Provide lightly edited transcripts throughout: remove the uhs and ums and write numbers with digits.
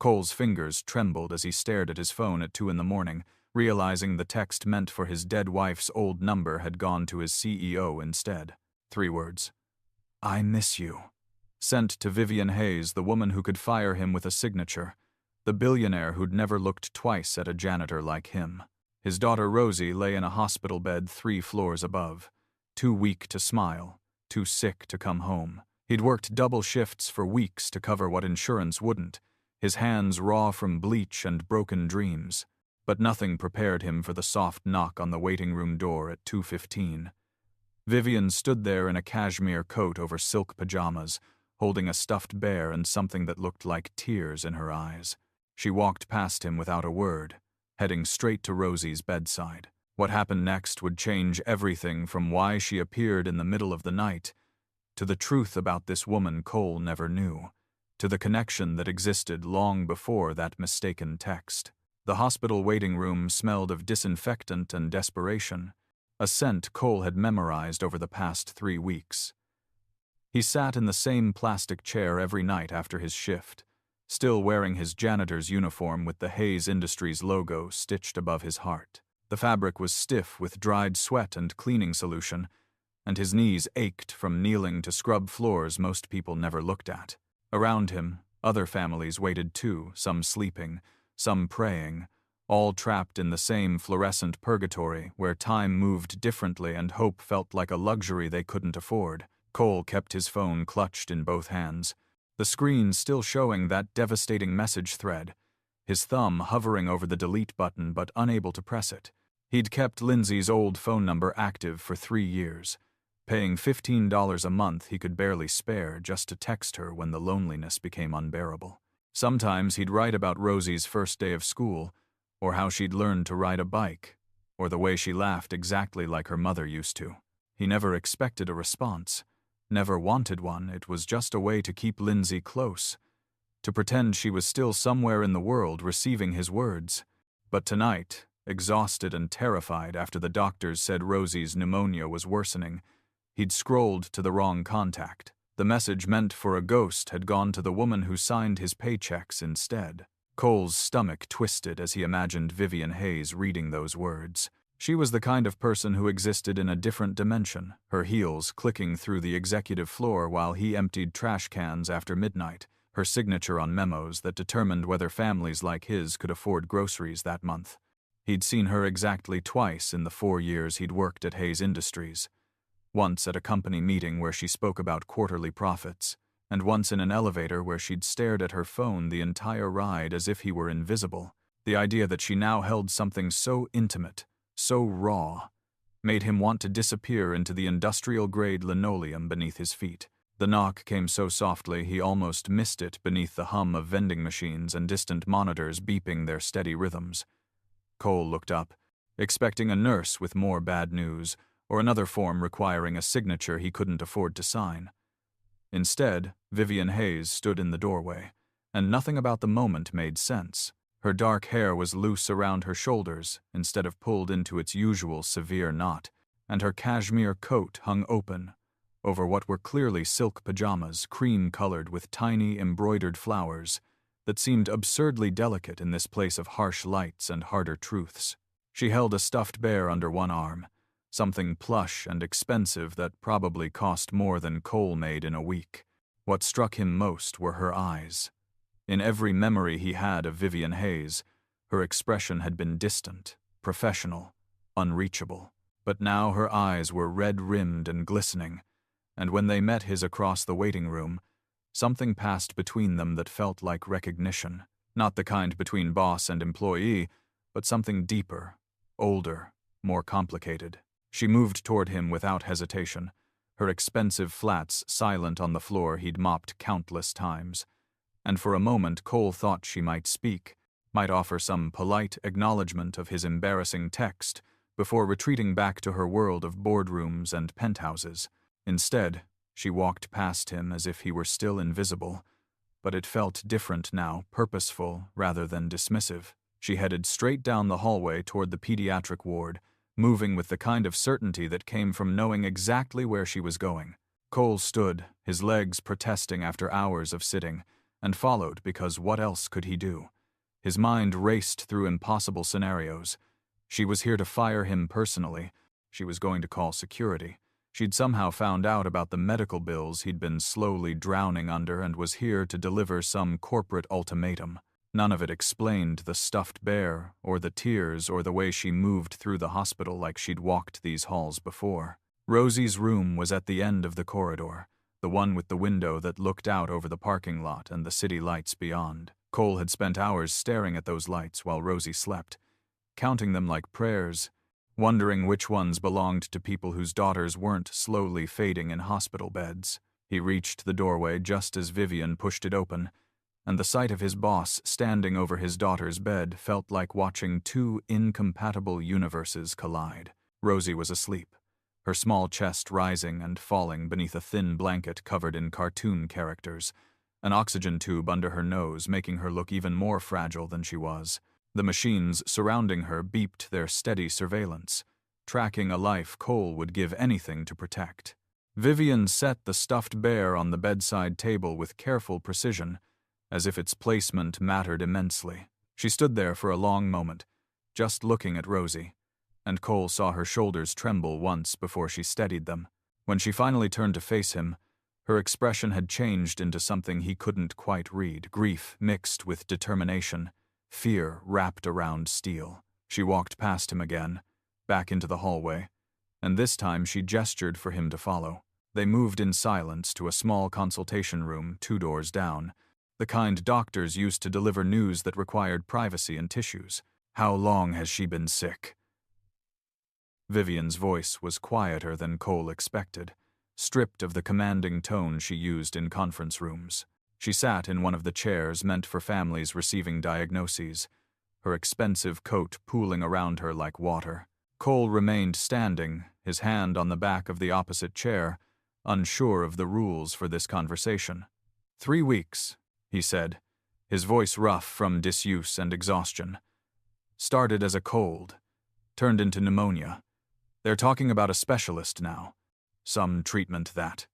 Cole's fingers trembled as he stared at his phone at 2 in the morning, realizing the text meant for his dead wife's old number had gone to his CEO instead. 3 words. "I miss you." Sent to Vivian Hayes, the woman who could fire him with a signature. The billionaire who'd never looked twice at a janitor like him. His daughter Rosie lay in a hospital bed 3 floors above. Too weak to smile, too sick to come home. He'd worked double shifts for weeks to cover what insurance wouldn't, his hands raw from bleach and broken dreams. But nothing prepared him for the soft knock on the waiting room door at 2:15. Vivian stood there in a cashmere coat over silk pajamas, holding a stuffed bear and something that looked like tears in her eyes. She walked past him without a word, heading straight to Rosie's bedside. What happened next would change everything from why she appeared in the middle of the night, to the truth about this woman Cole never knew, to the connection that existed long before that mistaken text. The hospital waiting room smelled of disinfectant and desperation, a scent Cole had memorized over the past 3 weeks. He sat in the same plastic chair every night after his shift, still wearing his janitor's uniform with the Hayes Industries logo stitched above his heart. The fabric was stiff with dried sweat and cleaning solution, and his knees ached from kneeling to scrub floors most people never looked at. Around him, other families waited too, some sleeping, some praying, all trapped in the same fluorescent purgatory where time moved differently and hope felt like a luxury they couldn't afford. Cole kept his phone clutched in both hands, the screen still showing that devastating message thread, his thumb hovering over the delete button but unable to press it. He'd kept Lindsay's old phone number active for 3 years, paying $15 a month he could barely spare just to text her when the loneliness became unbearable. Sometimes he'd write about Rosie's first day of school, or how she'd learned to ride a bike, or the way she laughed exactly like her mother used to. He never expected a response, never wanted one. It was just a way to keep Lindsay close, to pretend she was still somewhere in the world receiving his words. But tonight, exhausted and terrified after the doctors said Rosie's pneumonia was worsening, he'd scrolled to the wrong contact. The message meant for a ghost had gone to the woman who signed his paychecks instead. Cole's stomach twisted as he imagined Vivian Hayes reading those words. She was the kind of person who existed in a different dimension, her heels clicking through the executive floor while he emptied trash cans after midnight, her signature on memos that determined whether families like his could afford groceries that month. He'd seen her exactly twice in the 4 years he'd worked at Hayes Industries. Once at a company meeting where she spoke about quarterly profits, and once in an elevator where she'd stared at her phone the entire ride as if he were invisible. The idea that she now held something so intimate, so raw, made him want to disappear into the industrial-grade linoleum beneath his feet. The knock came so softly he almost missed it beneath the hum of vending machines and distant monitors beeping their steady rhythms. Cole looked up, expecting a nurse with more bad news, or another form requiring a signature he couldn't afford to sign. Instead, Vivian Hayes stood in the doorway, and nothing about the moment made sense. Her dark hair was loose around her shoulders instead of pulled into its usual severe knot, and her cashmere coat hung open over what were clearly silk pajamas, cream-colored with tiny embroidered flowers that seemed absurdly delicate in this place of harsh lights and harder truths. She held a stuffed bear under one arm, something plush and expensive that probably cost more than Cole made in a week. What struck him most were her eyes. In every memory he had of Vivian Hayes, her expression had been distant, professional, unreachable. But now her eyes were red-rimmed and glistening, and when they met his across the waiting room, something passed between them that felt like recognition. Not the kind between boss and employee, but something deeper, older, more complicated. She moved toward him without hesitation, her expensive flats silent on the floor he'd mopped countless times. And for a moment Cole thought she might speak, might offer some polite acknowledgement of his embarrassing text before retreating back to her world of boardrooms and penthouses. Instead, she walked past him as if he were still invisible, but it felt different now, purposeful rather than dismissive. She headed straight down the hallway toward the pediatric ward, moving with the kind of certainty that came from knowing exactly where she was going. Cole stood, his legs protesting after hours of sitting, and followed because what else could he do? His mind raced through impossible scenarios. She was here to fire him personally. She was going to call security. She'd somehow found out about the medical bills he'd been slowly drowning under and was here to deliver some corporate ultimatum. None of it explained the stuffed bear, or the tears, or the way she moved through the hospital like she'd walked these halls before. Rosie's room was at the end of the corridor, the one with the window that looked out over the parking lot and the city lights beyond. Cole had spent hours staring at those lights while Rosie slept, counting them like prayers, wondering which ones belonged to people whose daughters weren't slowly fading in hospital beds. He reached the doorway just as Vivian pushed it open, and the sight of his boss standing over his daughter's bed felt like watching two incompatible universes collide. Rosie was asleep, her small chest rising and falling beneath a thin blanket covered in cartoon characters, an oxygen tube under her nose making her look even more fragile than she was. The machines surrounding her beeped their steady surveillance, tracking a life Cole would give anything to protect. Vivian set the stuffed bear on the bedside table with careful precision, as if its placement mattered immensely. She stood there for a long moment, just looking at Rosie, and Cole saw her shoulders tremble once before she steadied them. When she finally turned to face him, her expression had changed into something he couldn't quite read, grief mixed with determination, fear wrapped around steel. She walked past him again, back into the hallway, and this time she gestured for him to follow. They moved in silence to a small consultation room 2 doors down, the kind doctors used to deliver news that required privacy and tissues. "How long has she been sick?" Vivian's voice was quieter than Cole expected, stripped of the commanding tone she used in conference rooms. She sat in one of the chairs meant for families receiving diagnoses, her expensive coat pooling around her like water. Cole remained standing, his hand on the back of the opposite chair, unsure of the rules for this conversation. 3 weeks, he said, his voice rough from disuse and exhaustion. Started as a cold, turned into pneumonia. They're talking about a specialist now. Some treatment that.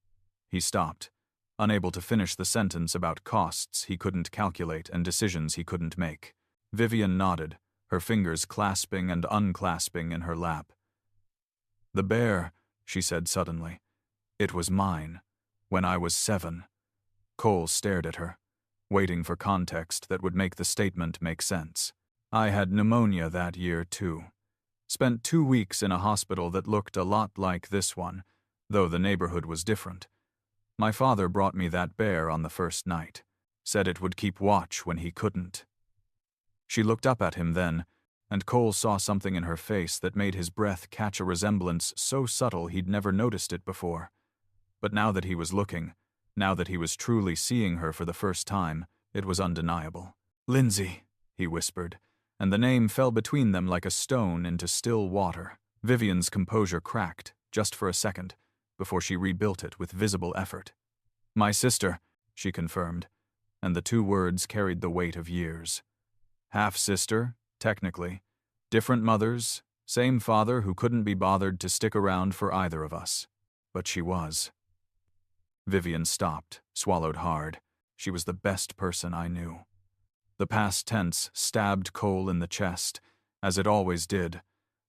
He stopped, unable to finish the sentence about costs he couldn't calculate and decisions he couldn't make. Vivian nodded, her fingers clasping and unclasping in her lap. "The bear," she said suddenly. "It was mine, when I was 7. Cole stared at her, waiting for context that would make the statement make sense. "I had pneumonia that year, too. Spent 2 weeks in a hospital that looked a lot like this one, though the neighborhood was different. My father brought me that bear on the first night, said it would keep watch when he couldn't." She looked up at him then, and Cole saw something in her face that made his breath catch a resemblance so subtle he'd never noticed it before. But now that he was looking, now that he was truly seeing her for the first time, it was undeniable. "Lindsay," he whispered, and the name fell between them like a stone into still water. Vivian's composure cracked, just for a second, before she rebuilt it with visible effort. "My sister," she confirmed, and the 2 words carried the weight of years. Half-sister, technically. Different mothers, same father who couldn't be bothered to stick around for either of us. But she was. Vivian stopped, swallowed hard. She was the best person I knew. The past tense stabbed Cole in the chest, as it always did,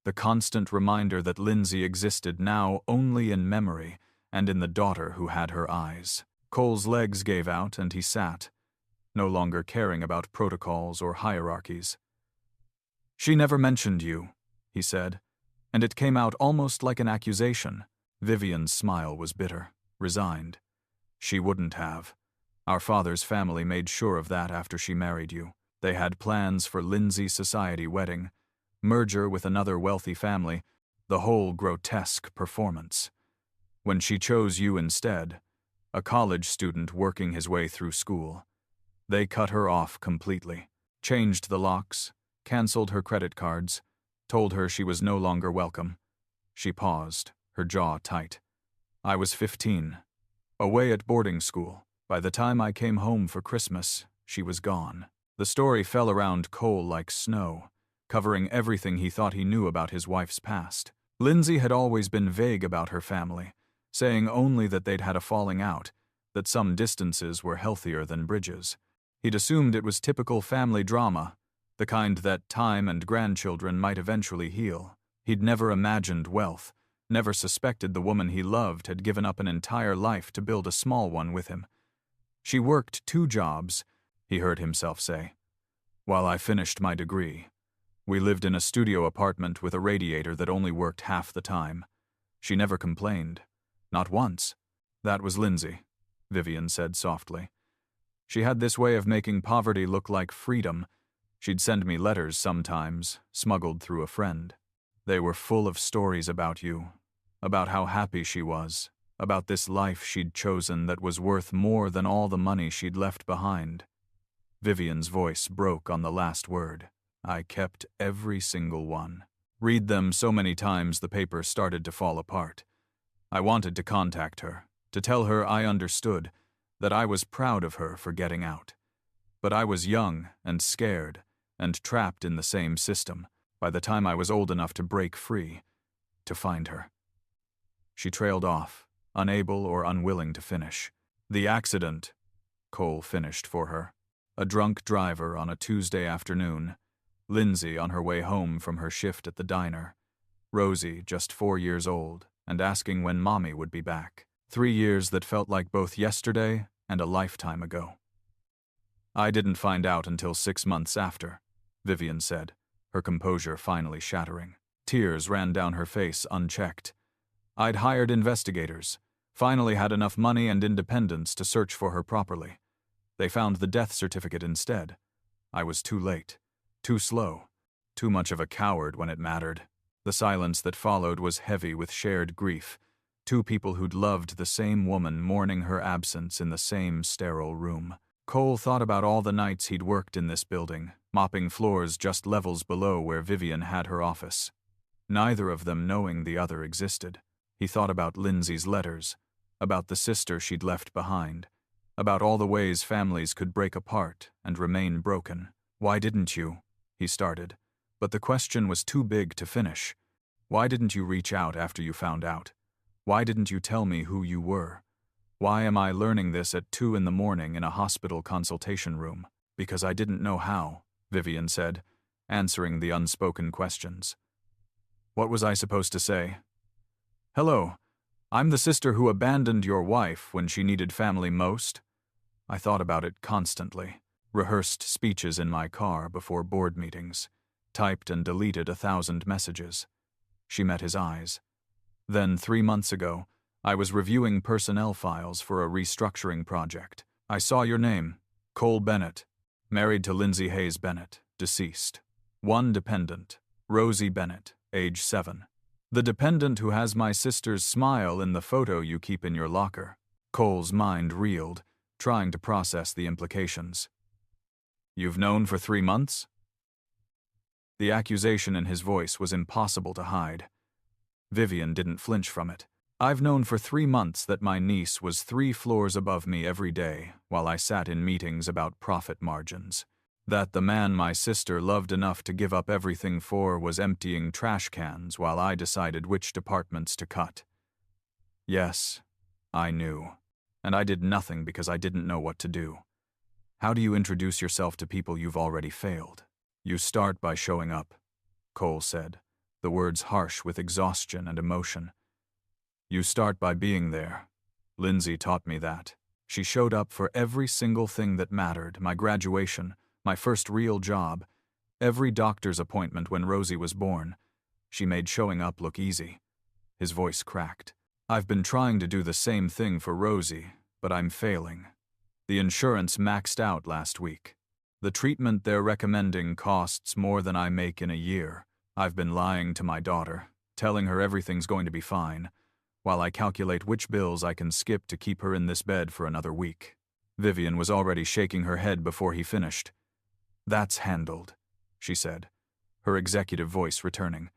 the constant reminder that Lindsay existed now only in memory and in the daughter who had her eyes. Cole's legs gave out and he sat, no longer caring about protocols or hierarchies. "She never mentioned you," he said, and it came out almost like an accusation. Vivian's smile was bitter, resigned. "She wouldn't have. Our father's family made sure of that after she married you. They had plans for Lindsay's society wedding, merger with another wealthy family, the whole grotesque performance. When she chose you instead, a college student working his way through school, they cut her off completely, changed the locks, canceled her credit cards, told her she was no longer welcome." She paused, her jaw tight. "I was 15, away at boarding school. By the time I came home for Christmas, she was gone." The story fell around Cole like snow, covering everything he thought he knew about his wife's past. Lindsay had always been vague about her family, saying only that they'd had a falling out, that some distances were healthier than bridges. He'd assumed it was typical family drama, the kind that time and grandchildren might eventually heal. He'd never imagined wealth, never suspected the woman he loved had given up an entire life to build a small one with him. She worked 2 jobs, he heard himself say, while I finished my degree. We lived in a studio apartment with a radiator that only worked half the time. She never complained. Not once. That was Lindsay, Vivian said softly. She had this way of making poverty look like freedom. She'd send me letters sometimes, smuggled through a friend. They were full of stories about you, about how happy she was, about this life she'd chosen that was worth more than all the money she'd left behind. Vivian's voice broke on the last word. I kept every single one. Read them so many times the paper started to fall apart. I wanted to contact her, to tell her I understood, that I was proud of her for getting out. But I was young and scared and trapped in the same system by the time I was old enough to break free, to find her. She trailed off, unable or unwilling to finish. The accident, Cole finished for her. A drunk driver on a Tuesday afternoon, Lindsay on her way home from her shift at the diner, Rosie just 4 years old and asking when Mommy would be back. 3 years that felt like both yesterday and a lifetime ago. I didn't find out until 6 months after, Vivian said, her composure finally shattering. Tears ran down her face unchecked. I'd hired investigators, finally had enough money and independence to search for her properly. They found the death certificate instead. I was too late, too slow, too much of a coward when it mattered. The silence that followed was heavy with shared grief. 2 people who'd loved the same woman mourning her absence in the same sterile room. Cole thought about all the nights he'd worked in this building, mopping floors just levels below where Vivian had her office. Neither of them knowing the other existed. He thought about Lindsay's letters, about the sister she'd left behind, about all the ways families could break apart and remain broken. Why didn't you? He started, but the question was too big to finish. Why didn't you reach out after you found out? Why didn't you tell me who you were? Why am I learning this at 2 in the morning in a hospital consultation room? Because I didn't know how, Vivian said, answering the unspoken questions. What was I supposed to say? Hello, I'm the sister who abandoned your wife when she needed family most. I thought about it constantly, rehearsed speeches in my car before board meetings, typed and deleted 1,000 messages. She met his eyes. Then 3 months ago, I was reviewing personnel files for a restructuring project. I saw your name, Cole Bennett, married to Lindsay Hayes Bennett, deceased. 1 dependent, Rosie Bennett, age 7. The dependent who has my sister's smile in the photo you keep in your locker. Cole's mind reeled, trying to process the implications. You've known for 3 months? The accusation in his voice was impossible to hide. Vivian didn't flinch from it. I've known for 3 months that my niece was 3 floors above me every day while I sat in meetings about profit margins. That the man my sister loved enough to give up everything for was emptying trash cans while I decided which departments to cut. Yes, I knew. And I did nothing because I didn't know what to do. How do you introduce yourself to people you've already failed? You start by showing up, Cole said, the words harsh with exhaustion and emotion. You start by being there. Lindsay taught me that. She showed up for every single thing that mattered, my graduation, my first real job, every doctor's appointment when Rosie was born. She made showing up look easy. His voice cracked. I've been trying to do the same thing for Rosie, but I'm failing. The insurance maxed out last week. The treatment they're recommending costs more than I make in a year. I've been lying to my daughter, telling her everything's going to be fine, while I calculate which bills I can skip to keep her in this bed for another week. Vivian was already shaking her head before he finished. That's handled, she said, her executive voice returning.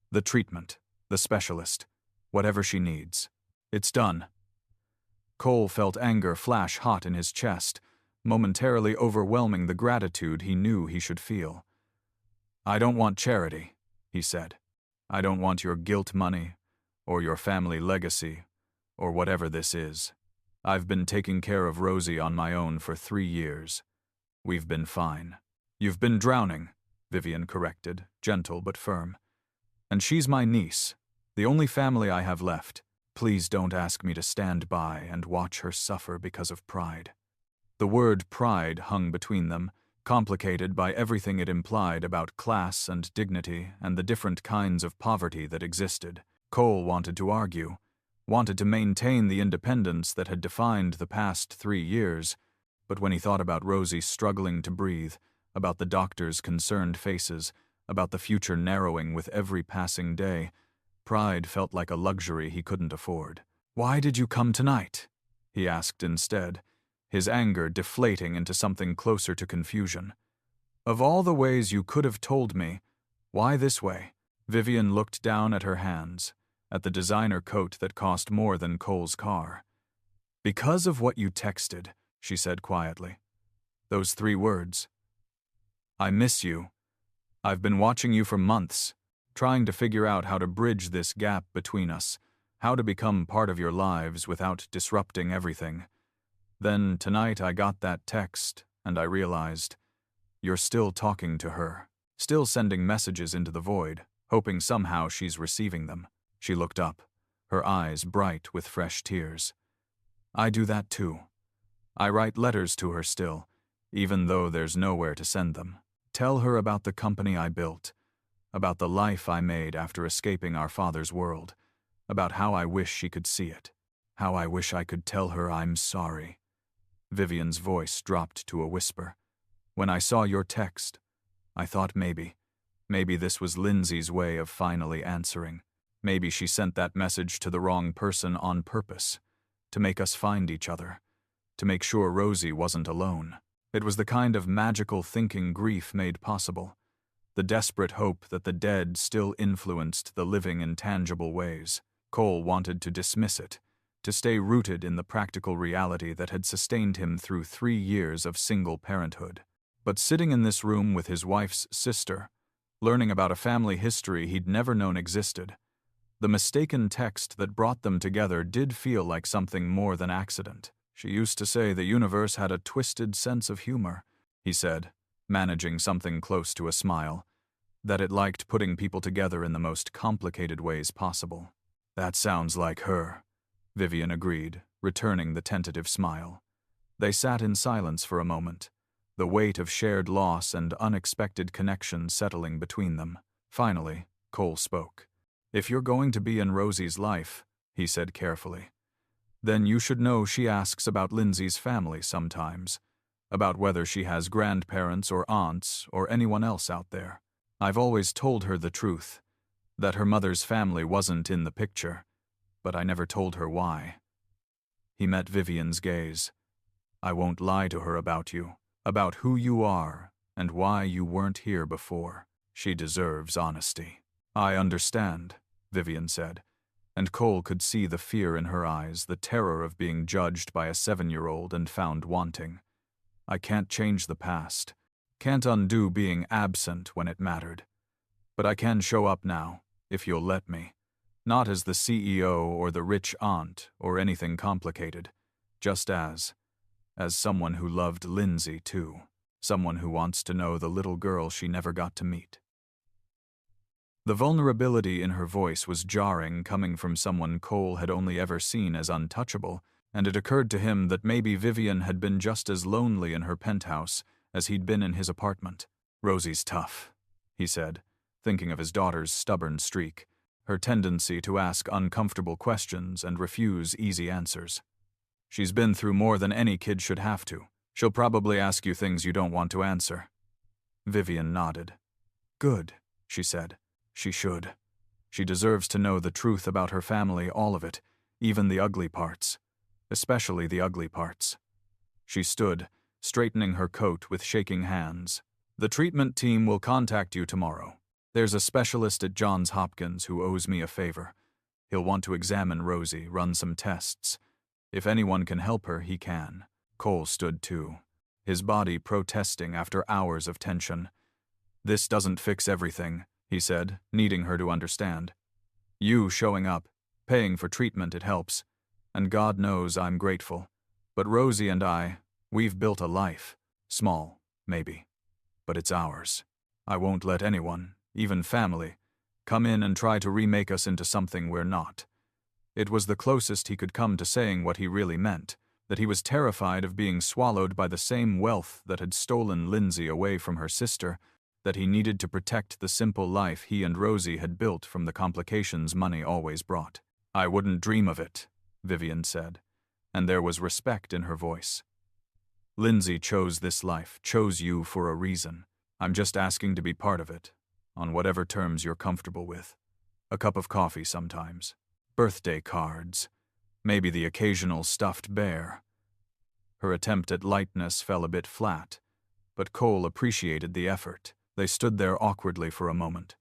The treatment, the specialist, whatever she needs. It's done. Cole felt anger flash hot in his chest, momentarily overwhelming the gratitude he knew he should feel. I don't want charity, he said. I don't want your guilt money, or your family legacy, or whatever this is. I've been taking care of Rosie on my own for 3 years. We've been fine. You've been drowning, Vivian corrected, gentle but firm. And she's my niece, the only family I have left. Please don't ask me to stand by and watch her suffer because of pride. The word pride hung between them, complicated by everything it implied about class and dignity and the different kinds of poverty that existed. Cole wanted to argue, wanted to maintain the independence that had defined the past 3 years, but when he thought about Rosie struggling to breathe, about the doctor's concerned faces, about the future narrowing with every passing day, pride felt like a luxury he couldn't afford. "Why did you come tonight?" he asked instead, his anger deflating into something closer to confusion. "Of all the ways you could have told me, why this way?" Vivian looked down at her hands, at the designer coat that cost more than Cole's car. "Because of what you texted," she said quietly. "Those 3 words. I miss you. I've been watching you for months, trying to figure out how to bridge this gap between us, how to become part of your lives without disrupting everything. Then tonight I got that text, and I realized you're still talking to her, still sending messages into the void, hoping somehow she's receiving them." She looked up, her eyes bright with fresh tears. "I do that too. I write letters to her still, even though there's nowhere to send them. Tell her about the company I built, about the life I made after escaping our father's world, about how I wish she could see it, how I wish I could tell her I'm sorry." Vivian's voice dropped to a whisper. "When I saw your text, I thought maybe this was Lindsay's way of finally answering. Maybe she sent that message to the wrong person on purpose, to make us find each other, to make sure Rosie wasn't alone." It was the kind of magical thinking grief made possible, the desperate hope that the dead still influenced the living in tangible ways. Cole wanted to dismiss it, to stay rooted in the practical reality that had sustained him through 3 years of single parenthood. But sitting in this room with his wife's sister, learning about a family history he'd never known existed, the mistaken text that brought them together did feel like something more than accident. "She used to say the universe had a twisted sense of humor," he said, managing something close to a smile, "that it liked putting people together in the most complicated ways possible." "That sounds like her," Vivian agreed, returning the tentative smile. They sat in silence for a moment, the weight of shared loss and unexpected connection settling between them. Finally, Cole spoke. "If you're going to be in Rosie's life," he said carefully, "then you should know she asks about Lindsay's family sometimes, about whether she has grandparents or aunts or anyone else out there. I've always told her the truth, that her mother's family wasn't in the picture, but I never told her why." He met Vivian's gaze. "I won't lie to her about you, about who you are and why you weren't here before. She deserves honesty." "I understand," Vivian said, and Cole could see the fear in her eyes, the terror of being judged by a 7-year-old and found wanting. "I can't change the past, can't undo being absent when it mattered. But I can show up now, if you'll let me. Not as the CEO or the rich aunt or anything complicated, just as someone who loved Lindsay too, someone who wants to know the little girl she never got to meet." The vulnerability in her voice was jarring, coming from someone Cole had only ever seen as untouchable, and it occurred to him that maybe Vivian had been just as lonely in her penthouse as he'd been in his apartment. "Rosie's tough," he said, thinking of his daughter's stubborn streak, her tendency to ask uncomfortable questions and refuse easy answers. "She's been through more than any kid should have to. She'll probably ask you things you don't want to answer." Vivian nodded. "Good," she said. "She should. She deserves to know the truth about her family, all of it, even the ugly parts. Especially the ugly parts." She stood, straightening her coat with shaking hands. "The treatment team will contact you tomorrow. There's a specialist at Johns Hopkins who owes me a favor. He'll want to examine Rosie, run some tests. If anyone can help her, he can." Cole stood too, his body protesting after hours of tension. "This doesn't fix everything," he said, needing her to understand. "You showing up, paying for treatment, it helps. And God knows I'm grateful. But Rosie and we've built a life. Small, maybe. But it's ours. I won't let anyone, even family, come in and try to remake us into something we're not. It was the closest he could come to saying what he really meant, that he was terrified of being swallowed by the same wealth that had stolen Lindsay away from her sister, that he needed to protect the simple life he and Rosie had built from the complications money always brought. I wouldn't dream of it, Vivian said, and there was respect in her voice. Lindsay chose this life, chose you for a reason. I'm just asking to be part of it, on whatever terms you're comfortable with. A cup of coffee sometimes. Birthday cards. Maybe the occasional stuffed bear. Her attempt at lightness fell a bit flat, but Cole appreciated the effort. They stood there awkwardly for a moment.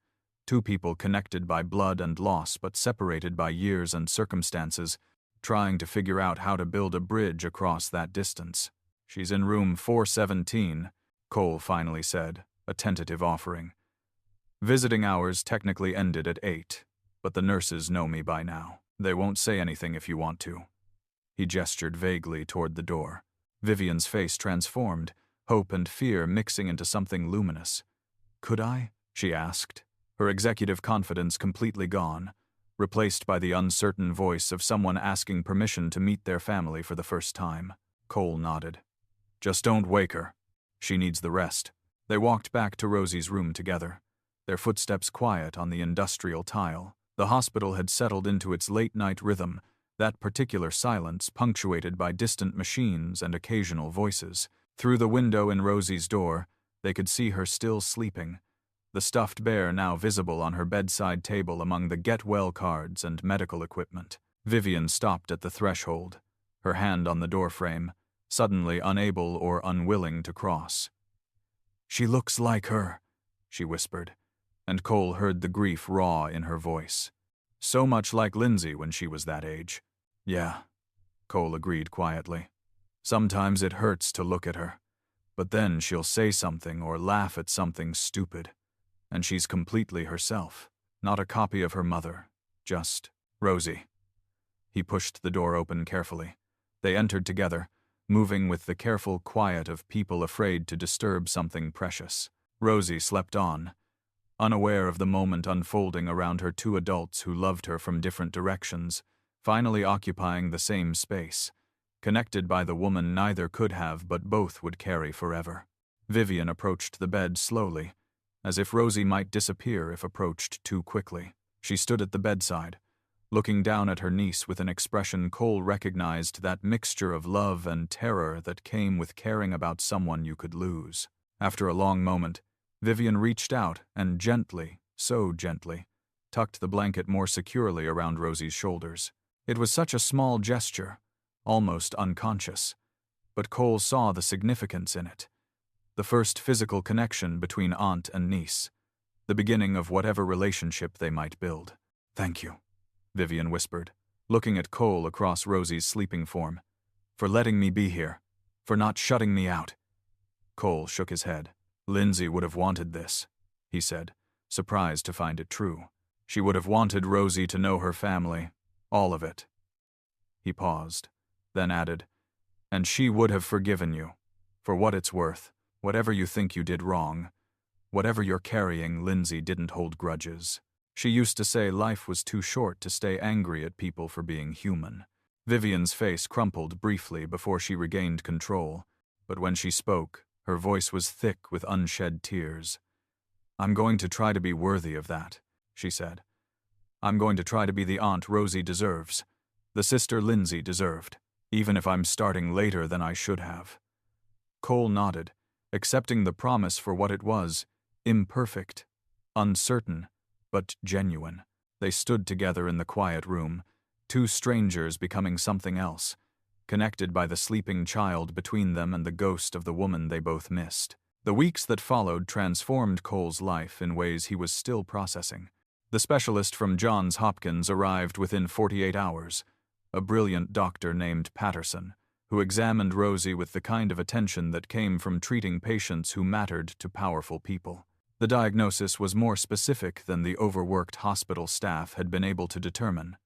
Two people connected by blood and loss but separated by years and circumstances, trying to figure out how to build a bridge across that distance. She's in room 417, Cole finally said, a tentative offering. Visiting hours technically ended at 8, but the nurses know me by now. They won't say anything if you want to. He gestured vaguely toward the door. Vivian's face transformed, hope and fear mixing into something luminous. Could I? She asked, her executive confidence completely gone, replaced by the uncertain voice of someone asking permission to meet their family for the first time. Cole nodded. Just don't wake her. She needs the rest. They walked back to Rosie's room together, their footsteps quiet on the industrial tile. The hospital had settled into its late-night rhythm, that particular silence punctuated by distant machines and occasional voices. Through the window in Rosie's door, they could see her still sleeping, the stuffed bear now visible on her bedside table among the get-well cards and medical equipment. Vivian stopped at the threshold, her hand on the doorframe, suddenly unable or unwilling to cross. She looks like her, she whispered, and Cole heard the grief raw in her voice. So much like Lindsay when she was that age. Yeah, Cole agreed quietly. Sometimes it hurts to look at her, but then she'll say something or laugh at something stupid, and she's completely herself, not a copy of her mother, just Rosie. He pushed the door open carefully. They entered together, moving with the careful quiet of people afraid to disturb something precious. Rosie slept on, unaware of the moment unfolding around her two adults who loved her from different directions, finally occupying the same space, connected by the woman neither could have but both would carry forever. Vivian approached the bed slowly, as if Rosie might disappear if approached too quickly. She stood at the bedside, looking down at her niece with an expression Cole recognized, that mixture of love and terror that came with caring about someone you could lose. After a long moment, Vivian reached out and gently, so gently, tucked the blanket more securely around Rosie's shoulders. It was such a small gesture, almost unconscious, but Cole saw the significance in it. The first physical connection between aunt and niece, the beginning of whatever relationship they might build. Thank you, Vivian whispered, looking at Cole across Rosie's sleeping form. For letting me be here, for not shutting me out. Cole shook his head. Lindsay would have wanted this, he said, surprised to find it true. She would have wanted Rosie to know her family, all of it. He paused, then added, and she would have forgiven you. For what it's worth, whatever you think you did wrong, whatever you're carrying, Lindsay didn't hold grudges. She used to say life was too short to stay angry at people for being human. Vivian's face crumpled briefly before she regained control, but when she spoke, her voice was thick with unshed tears. I'm going to try to be worthy of that, she said. I'm going to try to be the aunt Rosie deserves, the sister Lindsay deserved, even if I'm starting later than I should have. Cole nodded, accepting the promise for what it was, imperfect, uncertain, but genuine. They stood together in the quiet room, two strangers becoming something else, connected by the sleeping child between them and the ghost of the woman they both missed. The weeks that followed transformed Cole's life in ways he was still processing. The specialist from Johns Hopkins arrived within 48 hours, a brilliant doctor named Patterson, who examined Rosie with the kind of attention that came from treating patients who mattered to powerful people. The diagnosis was more specific than the overworked hospital staff had been able to determine.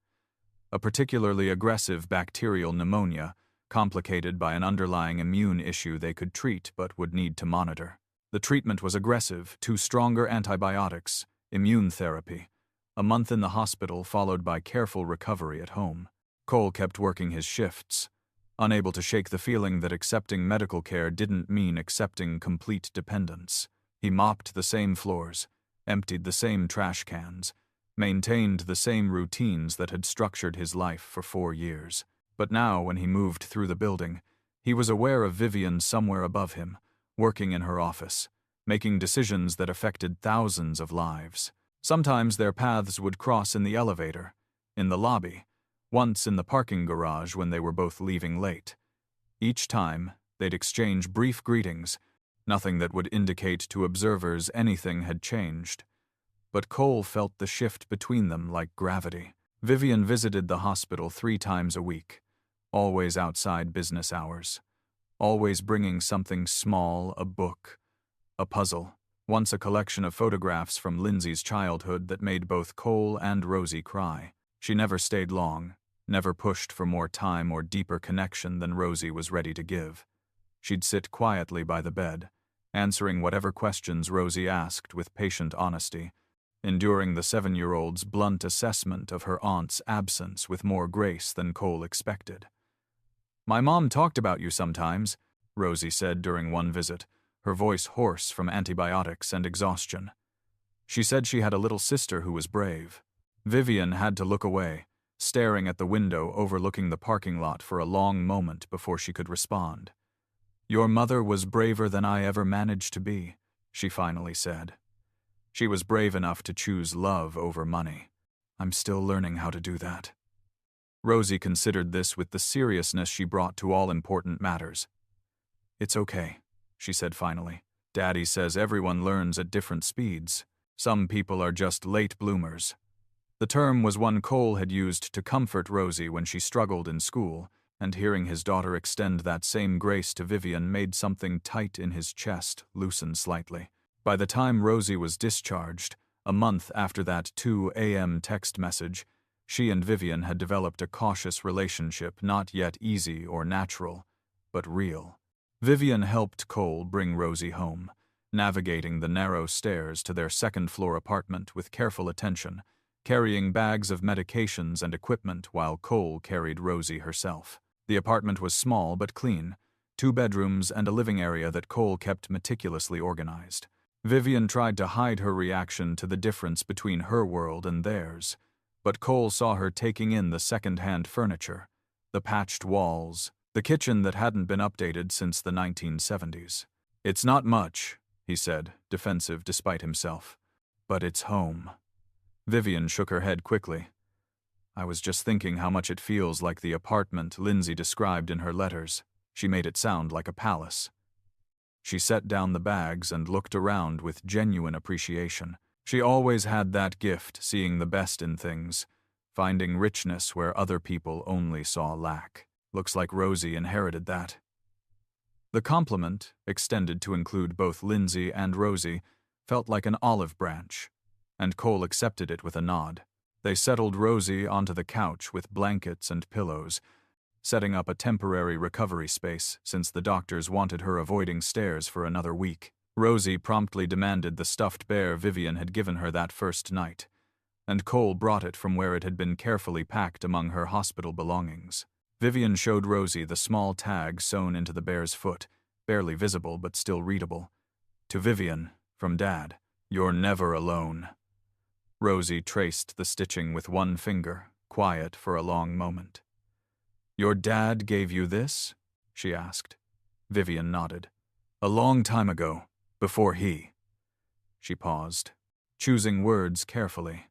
A particularly aggressive bacterial pneumonia, complicated by an underlying immune issue they could treat but would need to monitor. The treatment was aggressive: 2 stronger antibiotics, immune therapy, a month in the hospital followed by careful recovery at home. Cole kept working his shifts, unable to shake the feeling that accepting medical care didn't mean accepting complete dependence. He mopped the same floors, emptied the same trash cans, maintained the same routines that had structured his life for 4 years. But now, when he moved through the building, he was aware of Vivian somewhere above him, working in her office, making decisions that affected thousands of lives. Sometimes their paths would cross in the elevator, in the lobby, once in the parking garage when they were both leaving late. Each time, they'd exchange brief greetings, nothing that would indicate to observers anything had changed. But Cole felt the shift between them like gravity. Vivian visited the hospital 3 times a week, always outside business hours, always bringing something small: a book, a puzzle, once a collection of photographs from Lindsay's childhood that made both Cole and Rosie cry. She never stayed long, never pushed for more time or deeper connection than Rosie was ready to give. She'd sit quietly by the bed, answering whatever questions Rosie asked with patient honesty, enduring the 7-year-old's blunt assessment of her aunt's absence with more grace than Cole expected. "My mom talked about you sometimes," Rosie said during one visit, her voice hoarse from antibiotics and exhaustion. She said she had a little sister who was brave. Vivian had to look away, staring at the window overlooking the parking lot for a long moment before she could respond. "Your mother was braver than I ever managed to be," she finally said. "She was brave enough to choose love over money. I'm still learning how to do that." Rosie considered this with the seriousness she brought to all important matters. "It's okay," she said finally. "Daddy says everyone learns at different speeds. Some people are just late bloomers." The term was one Cole had used to comfort Rosie when she struggled in school, and hearing his daughter extend that same grace to Vivian made something tight in his chest loosen slightly. By the time Rosie was discharged, a month after that 2 a.m. text message, she and Vivian had developed a cautious relationship, not yet easy or natural, but real. Vivian helped Cole bring Rosie home, navigating the narrow stairs to their 2nd-floor apartment with careful attention, carrying bags of medications and equipment while Cole carried Rosie herself. The apartment was small but clean, 2 bedrooms and a living area that Cole kept meticulously organized. Vivian tried to hide her reaction to the difference between her world and theirs, but Cole saw her taking in the second-hand furniture, the patched walls, the kitchen that hadn't been updated since the 1970s. "It's not much," he said, defensive despite himself, "but it's home." Vivian shook her head quickly. "I was just thinking how much it feels like the apartment Lindsay described in her letters." She made it sound like a palace. She set down the bags and looked around with genuine appreciation. She always had that gift, seeing the best in things, finding richness where other people only saw lack. Looks like Rosie inherited that. The compliment, extended to include both Lindsay and Rosie, felt like an olive branch, and Cole accepted it with a nod. They settled Rosie onto the couch with blankets and pillows, setting up a temporary recovery space since the doctors wanted her avoiding stairs for another week. Rosie promptly demanded the stuffed bear Vivian had given her that first night, and Cole brought it from where it had been carefully packed among her hospital belongings. Vivian showed Rosie the small tag sewn into the bear's foot, barely visible but still readable. To Vivian, from Dad, "You're never alone." Rosie traced the stitching with one finger, quiet for a long moment. "Your dad gave you this?" she asked. Vivian nodded. "A long time ago, before he." She paused, choosing words carefully.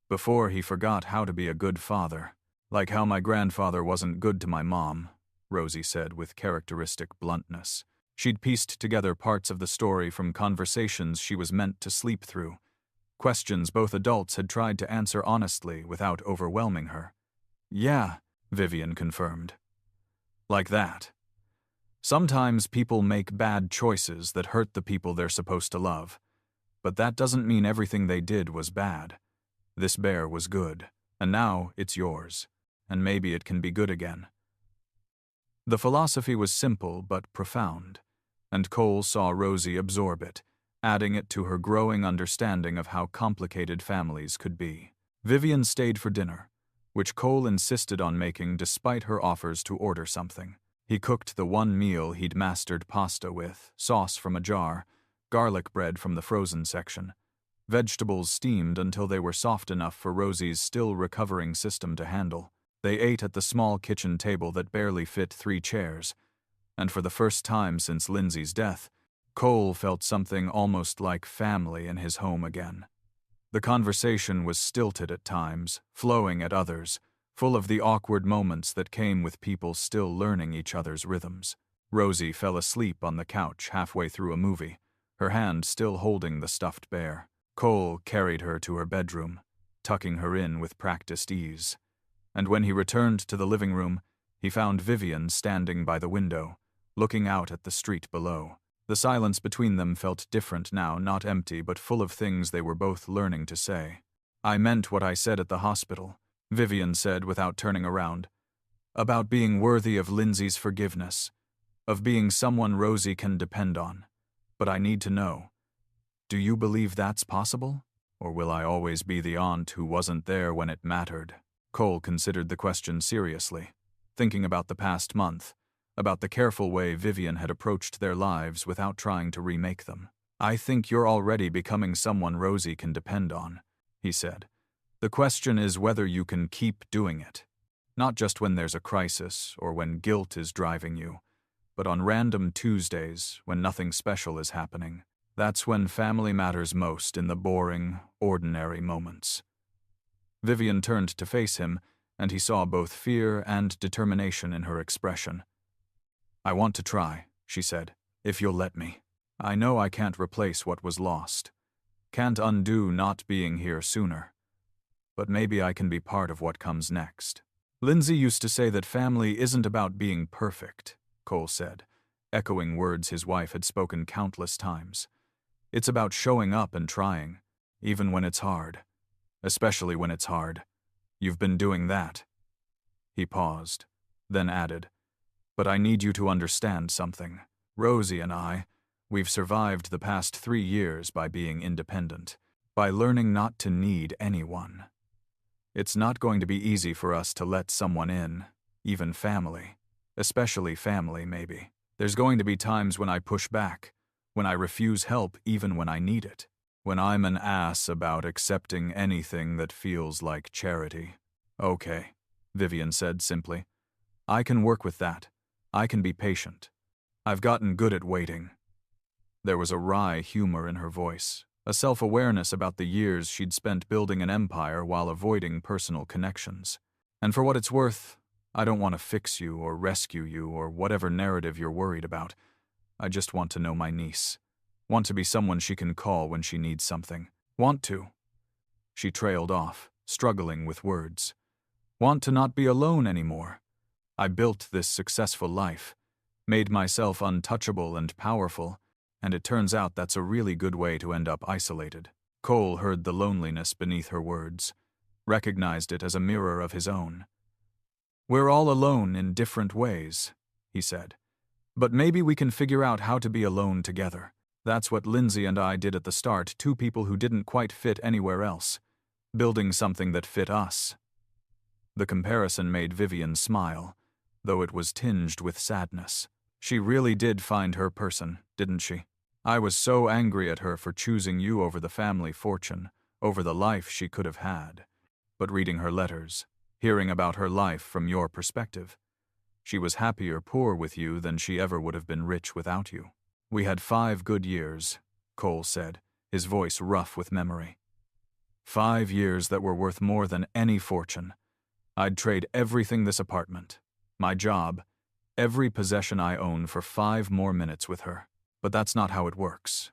"Before he forgot how to be a good father. Like how my grandfather wasn't good to my mom," Rosie said with characteristic bluntness. She'd pieced together parts of the story from conversations she was meant to sleep through, questions both adults had tried to answer honestly without overwhelming her. "Yeah," Vivian confirmed. "Like that. Sometimes people make bad choices that hurt the people they're supposed to love, but that doesn't mean everything they did was bad. This bear was good, and now it's yours, and maybe it can be good again." The philosophy was simple but profound, and Cole saw Rosie absorb it, adding it to her growing understanding of how complicated families could be. Vivian stayed for dinner, which Cole insisted on making despite her offers to order something. He cooked the one meal he'd mastered: pasta with sauce from a jar, garlic bread from the frozen section, vegetables steamed until they were soft enough for Rosie's still recovering system to handle. They ate at the small kitchen table that barely fit 3 chairs, and for the first time since Lindsay's death, Cole felt something almost like family in his home again. The conversation was stilted at times, flowing at others, full of the awkward moments that came with people still learning each other's rhythms. Rosie fell asleep on the couch halfway through a movie, her hand still holding the stuffed bear. Cole carried her to her bedroom, tucking her in with practiced ease. And when he returned to the living room, he found Vivian standing by the window, looking out at the street below. The silence between them felt different now, not empty, but full of things they were both learning to say. "I meant what I said at the hospital," Vivian said without turning around. "About being worthy of Lindsay's forgiveness, of being someone Rosie can depend on. But I need to know, do you believe that's possible? Or will I always be the aunt who wasn't there when it mattered?" Cole considered the question seriously, thinking about the past month, about the careful way Vivian had approached their lives without trying to remake them. "I think you're already becoming someone Rosie can depend on," he said. "The question is whether you can keep doing it. Not just when there's a crisis or when guilt is driving you, but on random Tuesdays when nothing special is happening. That's when family matters most, in the boring, ordinary moments." Vivian turned to face him, and he saw both fear and determination in her expression. "I want to try," she said, "if you'll let me. I know I can't replace what was lost. Can't undo not being here sooner. But maybe I can be part of what comes next." "Lindsay used to say that family isn't about being perfect," Cole said, echoing words his wife had spoken countless times. "It's about showing up and trying, even when it's hard. Especially when it's hard. You've been doing that." He paused, then added, "But I need you to understand something. Rosie and we've survived the past 3 years by being independent, by learning not to need anyone. It's not going to be easy for us to let someone in, even family. Especially family, maybe. There's going to be times when I push back, when I refuse help even when I need it. When I'm an ass about accepting anything that feels like charity." "Okay," Vivian said simply. "I can work with that. I can be patient. I've gotten good at waiting." There was a wry humor in her voice, a self-awareness about the years she'd spent building an empire while avoiding personal connections. "And for what it's worth, I don't want to fix you or rescue you or whatever narrative you're worried about. I just want to know my niece. Want to be someone she can call when she needs something. Want to." She trailed off, struggling with words. "Want to not be alone anymore. I built this successful life, made myself untouchable and powerful, and it turns out that's a really good way to end up isolated." Cole heard the loneliness beneath her words, recognized it as a mirror of his own. "We're all alone in different ways," he said. "But maybe we can figure out how to be alone together. That's what Lindsay and I did at the start, 2 people who didn't quite fit anywhere else, building something that fit us." The comparison made Vivian smile, though it was tinged with sadness. She really did find her person, didn't she? "I was so angry at her for choosing you over the family fortune, over the life she could have had. But reading her letters, hearing about her life from your perspective, she was happier poor with you than she ever would have been rich without you. We had 5 good years," Cole said, his voice rough with memory. 5 years that were worth more than any fortune. I'd trade everything: this apartment, my job, every possession I own for 5 more minutes with her. But that's not how it works.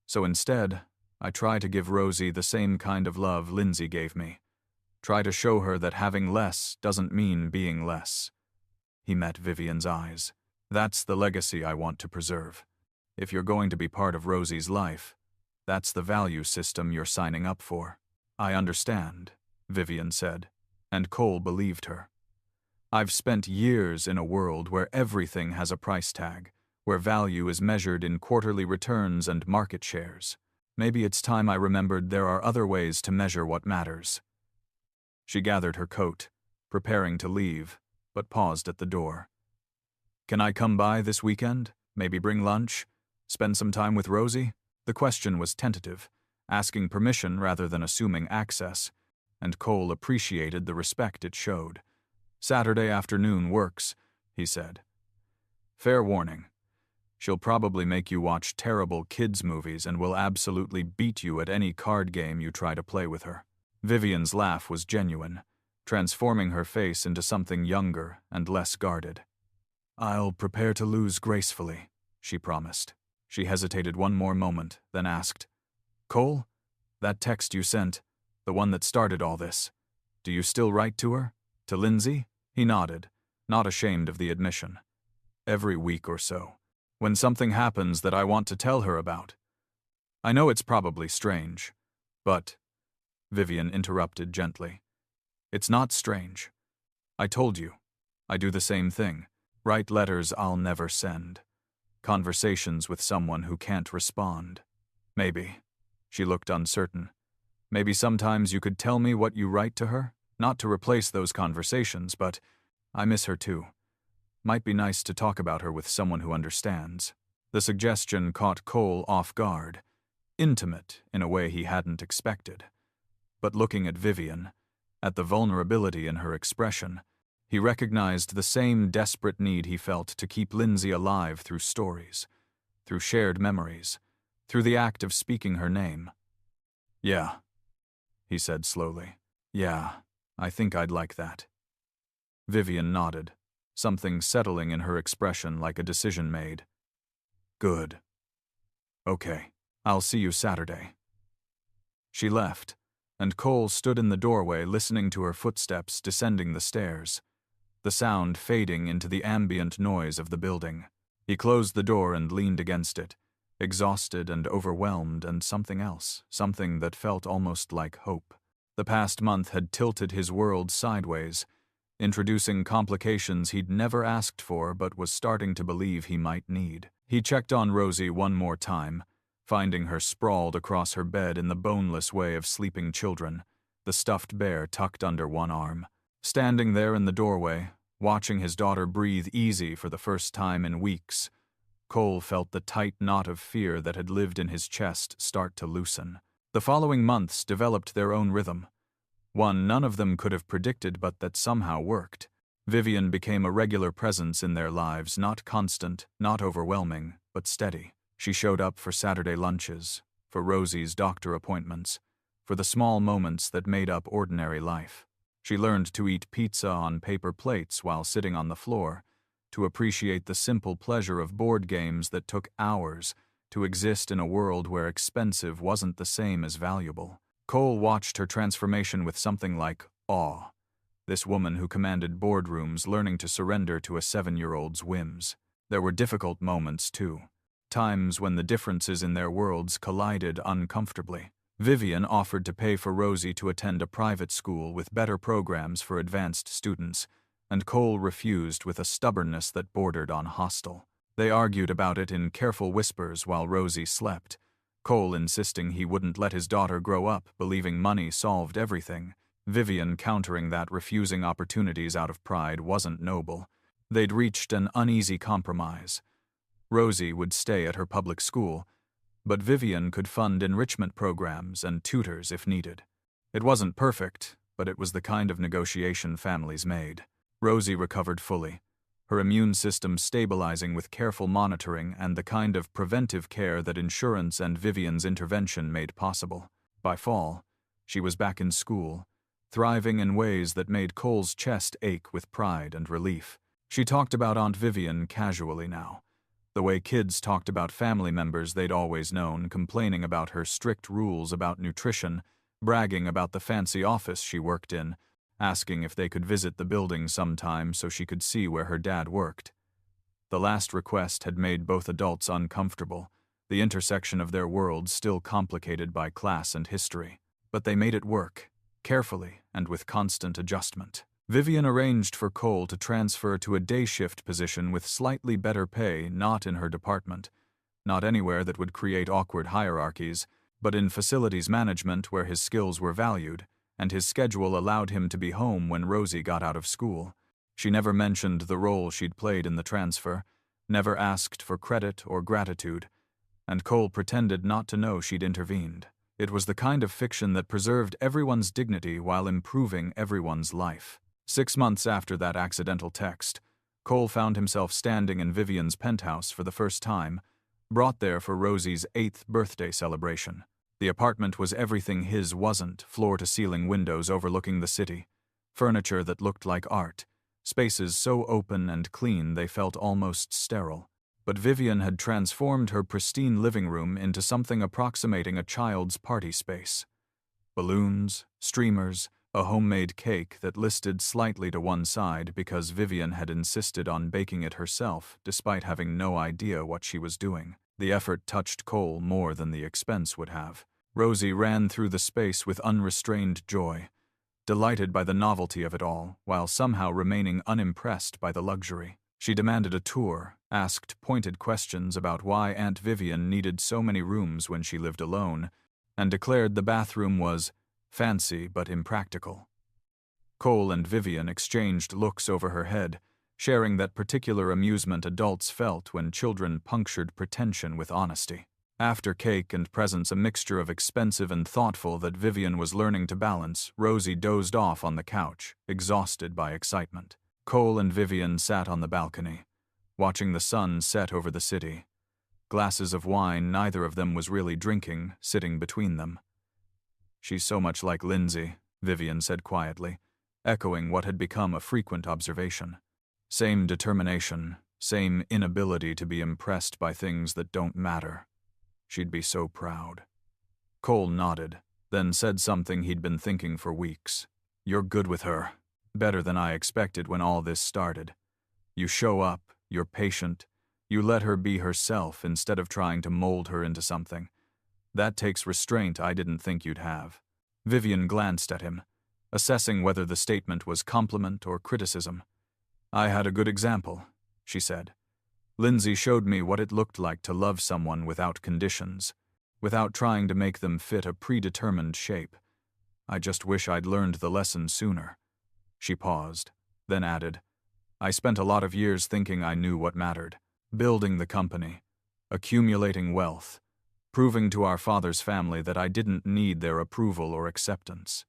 So instead, I try to give Rosie the same kind of love Lindsay gave me. Try to show her that having less doesn't mean being less." He met Vivian's eyes. "That's the legacy I want to preserve. If you're going to be part of Rosie's life, that's the value system you're signing up for." "I understand," Vivian said, and Cole believed her. I've spent years in a world where everything has a price tag, where value is measured in quarterly returns and market shares. Maybe it's time I remembered there are other ways to measure what matters. She gathered her coat, preparing to leave, but paused at the door. Can I come by this weekend? Maybe bring lunch? Spend some time with Rosie? The question was tentative, asking permission rather than assuming access, and Cole appreciated the respect it showed. Saturday afternoon works, he said. Fair warning. She'll probably make you watch terrible kids' movies and will absolutely beat you at any card game you try to play with her. Vivian's laugh was genuine, transforming her face into something younger and less guarded. I'll prepare to lose gracefully, she promised. She hesitated one more moment, then asked, Cole, that text you sent, the one that started all this, do you still write to her? To Lindsay? He nodded, not ashamed of the admission. Every week or so. When something happens that I want to tell her about. I know it's probably strange, but, Vivian interrupted gently, it's not strange. I told you, I do the same thing. Write letters I'll never send. Conversations with someone who can't respond. Maybe. She looked uncertain. Maybe sometimes you could tell me what you write to her? Not to replace those conversations, but I miss her too. Might be nice to talk about her with someone who understands. The suggestion caught Cole off guard, intimate in a way he hadn't expected. But looking at Vivian, at the vulnerability in her expression, he recognized the same desperate need he felt to keep Lindsay alive through stories, through shared memories, through the act of speaking her name. Yeah, he said slowly. Yeah, I think I'd like that. Vivian nodded, something settling in her expression like a decision made. Good. Okay, I'll see you Saturday. She left, and Cole stood in the doorway listening to her footsteps descending the stairs, the sound fading into the ambient noise of the building. He closed the door and leaned against it, exhausted and overwhelmed, and something else, something that felt almost like hope. The past month had tilted his world sideways, introducing complications he'd never asked for but was starting to believe he might need. He checked on Rosie one more time, finding her sprawled across her bed in the boneless way of sleeping children, the stuffed bear tucked under one arm. Standing there in the doorway, watching his daughter breathe easy for the first time in weeks, Cole felt the tight knot of fear that had lived in his chest start to loosen. The following months developed their own rhythm, one none of them could have predicted but that somehow worked. Vivian became a regular presence in their lives, not constant, not overwhelming, but steady. She showed up for Saturday lunches, for Rosie's doctor appointments, for the small moments that made up ordinary life. She learned to eat pizza on paper plates while sitting on the floor, to appreciate the simple pleasure of board games that took hours, to exist in a world where expensive wasn't the same as valuable. Cole watched her transformation with something like awe, this woman who commanded boardrooms learning to surrender to a 7-year-old's whims. There were difficult moments, too, times when the differences in their worlds collided uncomfortably. Vivian offered to pay for Rosie to attend a private school with better programs for advanced students, and Cole refused with a stubbornness that bordered on hostile. They argued about it in careful whispers while Rosie slept, Cole insisting he wouldn't let his daughter grow up believing money solved everything, Vivian countering that refusing opportunities out of pride wasn't noble. They'd reached an uneasy compromise. Rosie would stay at her public school, but Vivian could fund enrichment programs and tutors if needed. It wasn't perfect, but it was the kind of negotiation families made. Rosie recovered fully, her immune system stabilizing with careful monitoring and the kind of preventive care that insurance and Vivian's intervention made possible. By fall, she was back in school, thriving in ways that made Cole's chest ache with pride and relief. She talked about Aunt Vivian casually now, the way kids talked about family members they'd always known, complaining about her strict rules about nutrition, bragging about the fancy office she worked in, asking if they could visit the building sometime so she could see where her dad worked. The last request had made both adults uncomfortable, the intersection of their worlds still complicated by class and history. But they made it work, carefully and with constant adjustment. Vivian arranged for Cole to transfer to a day shift position with slightly better pay, not in her department, not anywhere that would create awkward hierarchies, but in facilities management where his skills were valued, and his schedule allowed him to be home when Rosie got out of school. She never mentioned the role she'd played in the transfer, never asked for credit or gratitude, and Cole pretended not to know she'd intervened. It was the kind of fiction that preserved everyone's dignity while improving everyone's life. 6 months after that accidental text, Cole found himself standing in Vivian's penthouse for the first time, brought there for Rosie's 8th birthday celebration. The apartment was everything his wasn't, floor-to-ceiling windows overlooking the city, furniture that looked like art, spaces so open and clean they felt almost sterile. But Vivian had transformed her pristine living room into something approximating a child's party space. Balloons, streamers, a homemade cake that listed slightly to one side because Vivian had insisted on baking it herself despite having no idea what she was doing. The effort touched Cole more than the expense would have. Rosie ran through the space with unrestrained joy, delighted by the novelty of it all, while somehow remaining unimpressed by the luxury. She demanded a tour, asked pointed questions about why Aunt Vivian needed so many rooms when she lived alone, and declared the bathroom was fancy but impractical. Cole and Vivian exchanged looks over her head, sharing that particular amusement adults felt when children punctured pretension with honesty. After cake and presents, a mixture of expensive and thoughtful that Vivian was learning to balance, Rosie dozed off on the couch, exhausted by excitement. Cole and Vivian sat on the balcony, watching the sun set over the city. Glasses of wine neither of them was really drinking, sitting between them. "She's so much like Lindsay," Vivian said quietly, echoing what had become a frequent observation. Same determination, same inability to be impressed by things that don't matter. She'd be so proud. Cole nodded, then said something he'd been thinking for weeks. "You're good with her. Better than I expected when all this started. You show up, you're patient, you let her be herself instead of trying to mold her into something. That takes restraint I didn't think you'd have." Vivian glanced at him, assessing whether the statement was compliment or criticism. "I had a good example," she said. "Lindsay showed me what it looked like to love someone without conditions, without trying to make them fit a predetermined shape. I just wish I'd learned the lesson sooner." She paused, then added, "I spent a lot of years thinking I knew what mattered, building the company, accumulating wealth, proving to our father's family that I didn't need their approval or acceptance.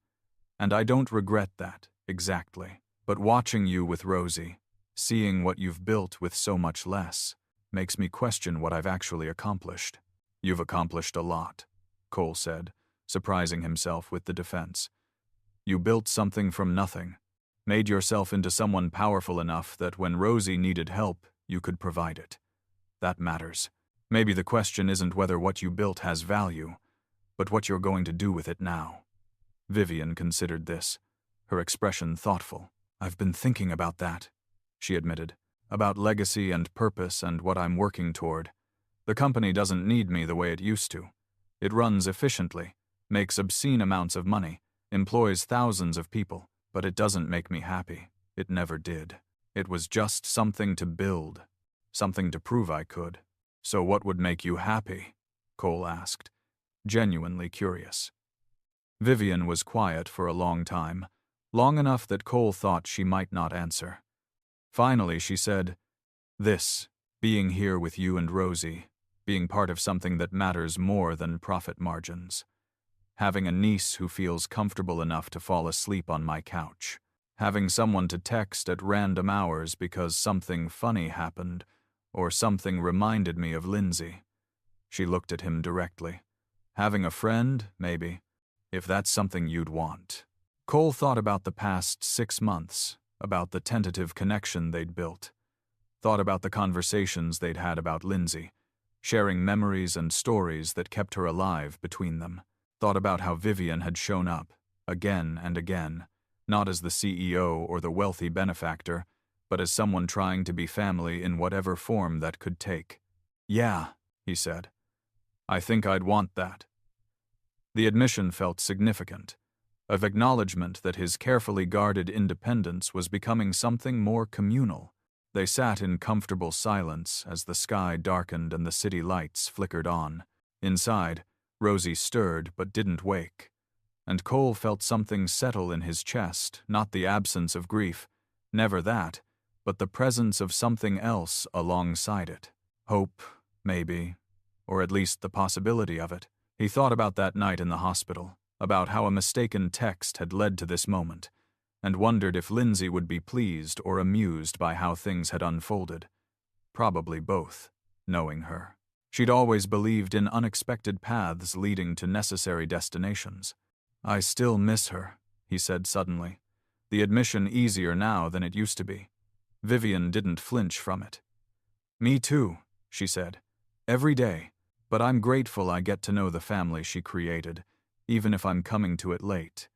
And I don't regret that, exactly. But watching you with Rosie, seeing what you've built with so much less, makes me question what I've actually accomplished." "You've accomplished a lot," Cole said, surprising himself with the defense. "You built something from nothing, made yourself into someone powerful enough that when Rosie needed help, you could provide it. That matters. Maybe the question isn't whether what you built has value, but what you're going to do with it now." Vivian considered this, her expression thoughtful. "I've been thinking about that," she admitted, "about legacy and purpose and what I'm working toward. The company doesn't need me the way it used to. It runs efficiently, makes obscene amounts of money, employs thousands of people, but it doesn't make me happy. It never did. It was just something to build, something to prove I could." "So what would make you happy?" Cole asked, genuinely curious. Vivian was quiet for a long time, long enough that Cole thought she might not answer. Finally, she said, "This, being here with you and Rosie, being part of something that matters more than profit margins. Having a niece who feels comfortable enough to fall asleep on my couch. Having someone to text at random hours because something funny happened, or something reminded me of Lindsay." She looked at him directly. "Having a friend, maybe, if that's something you'd want." Cole thought about the past 6 months, about the tentative connection they'd built. Thought about the conversations they'd had about Lindsay, sharing memories and stories that kept her alive between them. Thought about how Vivian had shown up, again and again, not as the CEO or the wealthy benefactor, but as someone trying to be family in whatever form that could take. "Yeah," he said. "I think I'd want that." The admission felt significant, of acknowledgement that his carefully guarded independence was becoming something more communal. They sat in comfortable silence as the sky darkened and the city lights flickered on. Inside, Rosie stirred but didn't wake, and Cole felt something settle in his chest, not the absence of grief, never that, but the presence of something else alongside it. Hope, maybe, or at least the possibility of it. He thought about that night in the hospital, about how a mistaken text had led to this moment, and wondered if Lindsay would be pleased or amused by how things had unfolded. Probably both, knowing her. She'd always believed in unexpected paths leading to necessary destinations. "I still miss her," he said suddenly, the admission easier now than it used to be. Vivian didn't flinch from it. "Me too," she said. "Every day. But I'm grateful I get to know the family she created, even if I'm coming to it late.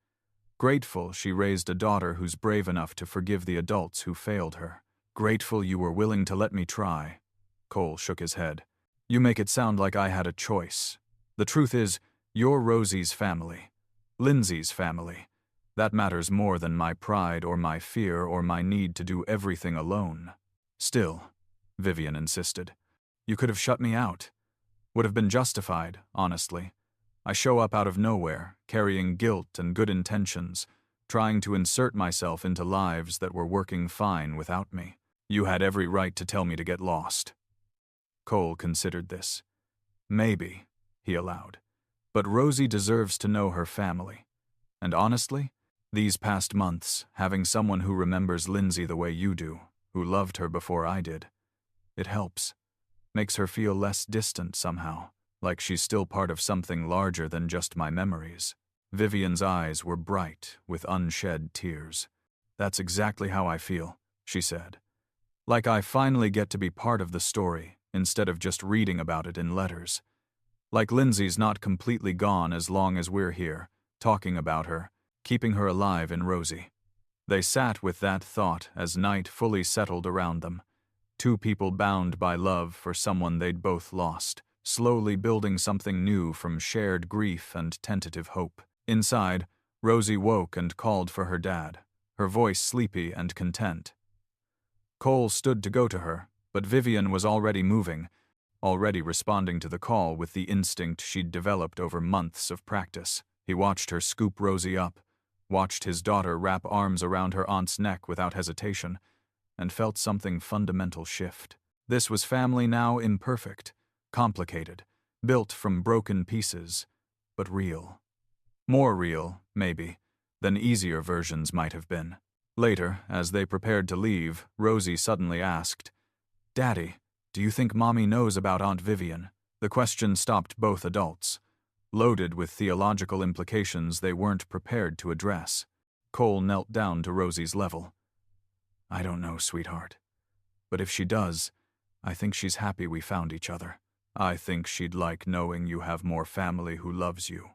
Grateful she raised a daughter who's brave enough to forgive the adults who failed her. Grateful you were willing to let me try." Cole shook his head. "You make it sound like I had a choice. The truth is, you're Rosie's family. Lindsay's family. That matters more than my pride or my fear or my need to do everything alone." "Still," Vivian insisted, "you could have shut me out. Would have been justified, honestly. I show up out of nowhere, carrying guilt and good intentions, trying to insert myself into lives that were working fine without me. You had every right to tell me to get lost." Cole considered this. "Maybe," he allowed, "but Rosie deserves to know her family. And honestly, these past months, having someone who remembers Lindsay the way you do, who loved her before I did, it helps. Makes her feel less distant somehow, like she's still part of something larger than just my memories." Vivian's eyes were bright with unshed tears. "That's exactly how I feel," she said. "Like I finally get to be part of the story instead of just reading about it in letters. Like Lindsay's not completely gone as long as we're here, talking about her, keeping her alive in Rosie." They sat with that thought as night fully settled around them. Two people bound by love for someone they'd both lost, slowly building something new from shared grief and tentative hope. Inside, Rosie woke and called for her dad, her voice sleepy and content. Cole stood to go to her, but Vivian was already moving, already responding to the call with the instinct she'd developed over months of practice. He watched her scoop Rosie up, watched his daughter wrap arms around her aunt's neck without hesitation, and felt something fundamental shift. This was family now imperfect, complicated, built from broken pieces, but real. More real, maybe, than easier versions might have been. Later, as they prepared to leave, Rosie suddenly asked, "Daddy, do you think Mommy knows about Aunt Vivian?" The question stopped both adults, loaded with theological implications they weren't prepared to address. Cole knelt down to Rosie's level. "I don't know, sweetheart. But if she does, I think she's happy we found each other. I think she'd like knowing you have more family who loves you."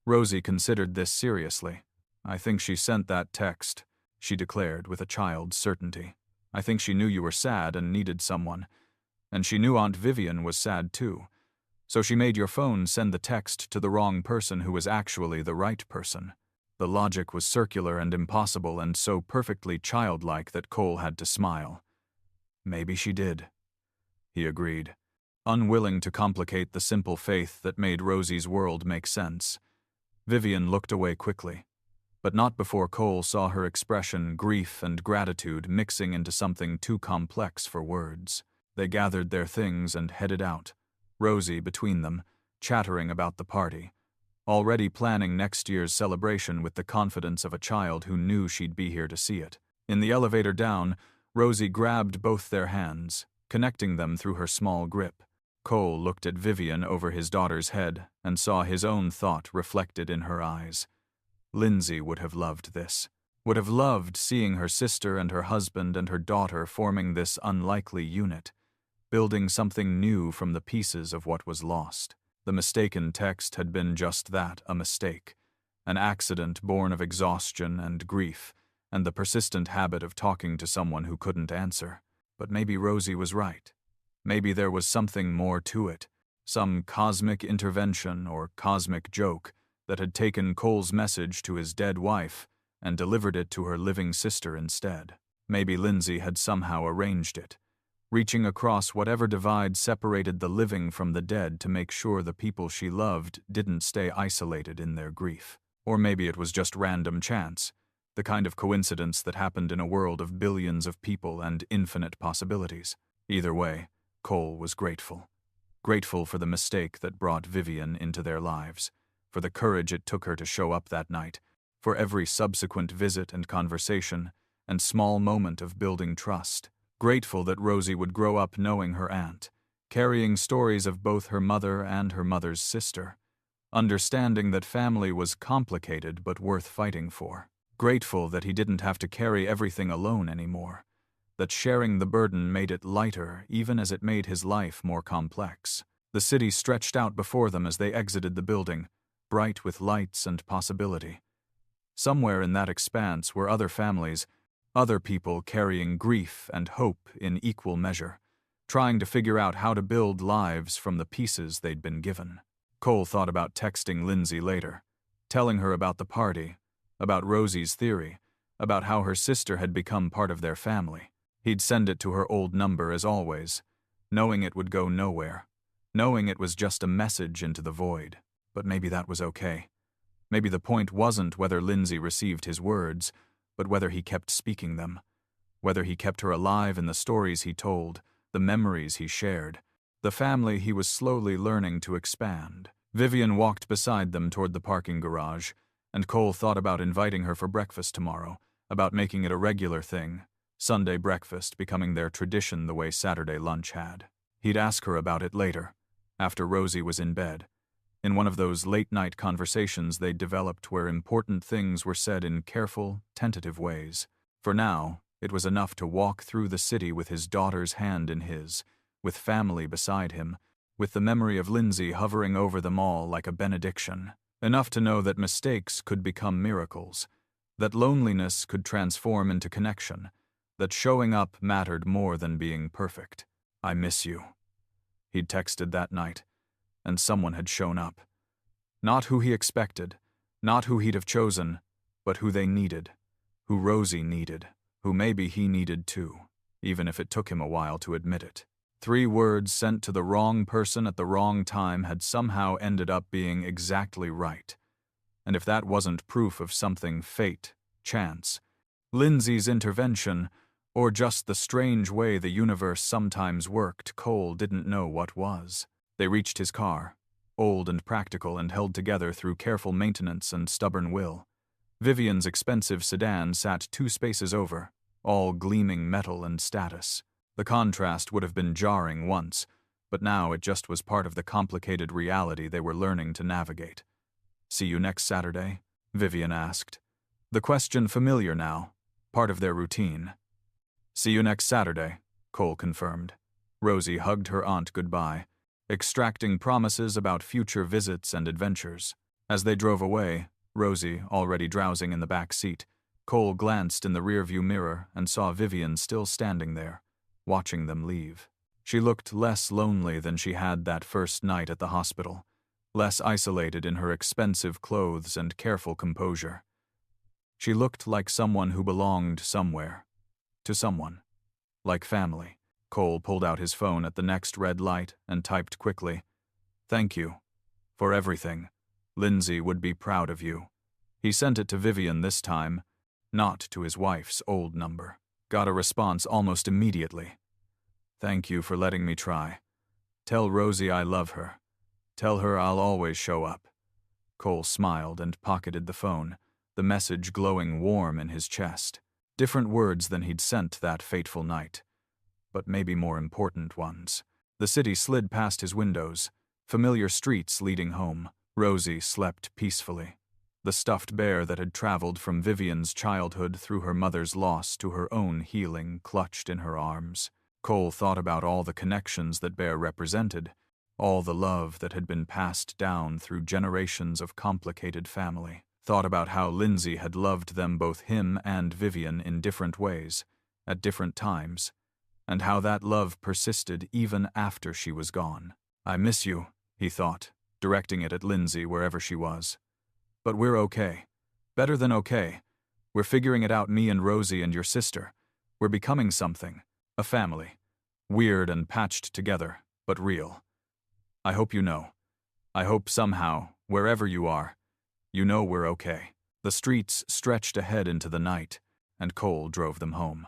Rosie considered this seriously. "I think she sent that text," she declared with a child's certainty. "I think she knew you were sad and needed someone. And she knew Aunt Vivian was sad too. So she made your phone send the text to the wrong person who was actually the right person." The logic was circular and impossible and so perfectly childlike that Cole had to smile. "Maybe she did," he agreed, unwilling to complicate the simple faith that made Rosie's world make sense. Vivian looked away quickly, but not before Cole saw her expression, grief and gratitude mixing into something too complex for words. They gathered their things and headed out, Rosie between them, chattering about the party, already planning next year's celebration with the confidence of a child who knew she'd be here to see it. In the elevator down, Rosie grabbed both their hands, connecting them through her small grip. Cole looked at Vivian over his daughter's head and saw his own thought reflected in her eyes. Lindsay would have loved this, would have loved seeing her sister and her husband and her daughter forming this unlikely unit, building something new from the pieces of what was lost. The mistaken text had been just that, a mistake, an accident born of exhaustion and grief, and the persistent habit of talking to someone who couldn't answer. But maybe Rosie was right. Maybe there was something more to it, some cosmic intervention or cosmic joke that had taken Cole's message to his dead wife and delivered it to her living sister instead. Maybe Lindsay had somehow arranged it, reaching across whatever divide separated the living from the dead to make sure the people she loved didn't stay isolated in their grief. Or maybe it was just random chance, the kind of coincidence that happened in a world of billions of people and infinite possibilities. Either way, Cole was grateful. Grateful for the mistake that brought Vivian into their lives, for the courage it took her to show up that night, for every subsequent visit and conversation and small moment of building trust. Grateful that Rosie would grow up knowing her aunt, carrying stories of both her mother and her mother's sister, understanding that family was complicated but worth fighting for. Grateful that he didn't have to carry everything alone anymore, that sharing the burden made it lighter even as it made his life more complex. The city stretched out before them as they exited the building, bright with lights and possibility. Somewhere in that expanse were other families, other people carrying grief and hope in equal measure, trying to figure out how to build lives from the pieces they'd been given. Cole thought about texting Lindsay later, telling her about the party, about Rosie's theory, about how her sister had become part of their family. He'd send it to her old number as always, knowing it would go nowhere, knowing it was just a message into the void. But maybe that was okay. Maybe the point wasn't whether Lindsay received his words, but whether he kept speaking them, whether he kept her alive in the stories he told, the memories he shared, the family he was slowly learning to expand. Vivian walked beside them toward the parking garage, and Cole thought about inviting her for breakfast tomorrow, about making it a regular thing, Sunday breakfast becoming their tradition the way Saturday lunch had. He'd ask her about it later, after Rosie was in bed, in one of those late-night conversations they'd developed where important things were said in careful, tentative ways. For now, it was enough to walk through the city with his daughter's hand in his, with family beside him, with the memory of Lindsay hovering over them all like a benediction. Enough to know that mistakes could become miracles, that loneliness could transform into connection, that showing up mattered more than being perfect. "I miss you," he'd texted that night, and someone had shown up. Not who he expected, not who he'd have chosen, but who they needed, who Rosie needed, who maybe he needed too, even if it took him a while to admit it. 3 words sent to the wrong person at the wrong time had somehow ended up being exactly right. And if that wasn't proof of something fate, chance, Lindsay's intervention, or just the strange way the universe sometimes worked, Cole didn't know what was. They reached his car, old and practical and held together through careful maintenance and stubborn will. Vivian's expensive sedan sat 2 spaces over, all gleaming metal and status. The contrast would have been jarring once, but now it just was part of the complicated reality they were learning to navigate. "See you next Saturday?" Vivian asked. The question familiar now, part of their routine. "See you next Saturday," Cole confirmed. Rosie hugged her aunt goodbye, extracting promises about future visits and adventures. As they drove away, Rosie already drowsing in the back seat, Cole glanced in the rearview mirror and saw Vivian still standing there, watching them leave. She looked less lonely than she had that first night at the hospital, less isolated in her expensive clothes and careful composure. She looked like someone who belonged somewhere, to someone, like family. Cole pulled out his phone at the next red light and typed quickly, "Thank you. For everything. Lindsay would be proud of you." He sent it to Vivian this time, not to his wife's old number. Got a response almost immediately. "Thank you for letting me try. Tell Rosie I love her. Tell her I'll always show up." Cole smiled and pocketed the phone, the message glowing warm in his chest. Different words than he'd sent that fateful night, but maybe more important ones. The city slid past his windows, familiar streets leading home. Rosie slept peacefully. The stuffed bear that had traveled from Vivian's childhood through her mother's loss to her own healing clutched in her arms. Cole thought about all the connections that bear represented, all the love that had been passed down through generations of complicated family. Thought about how Lindsay had loved them, both him and Vivian, in different ways, at different times, and how that love persisted even after she was gone. "I miss you," he thought, directing it at Lindsay wherever she was. But we're okay. Better than okay. We're figuring it out, me and Rosie and your sister. We're becoming something. A family. Weird and patched together, but real. I hope you know. I hope somehow, wherever you are, you know we're okay." The streets stretched ahead into the night, and Cole drove them home.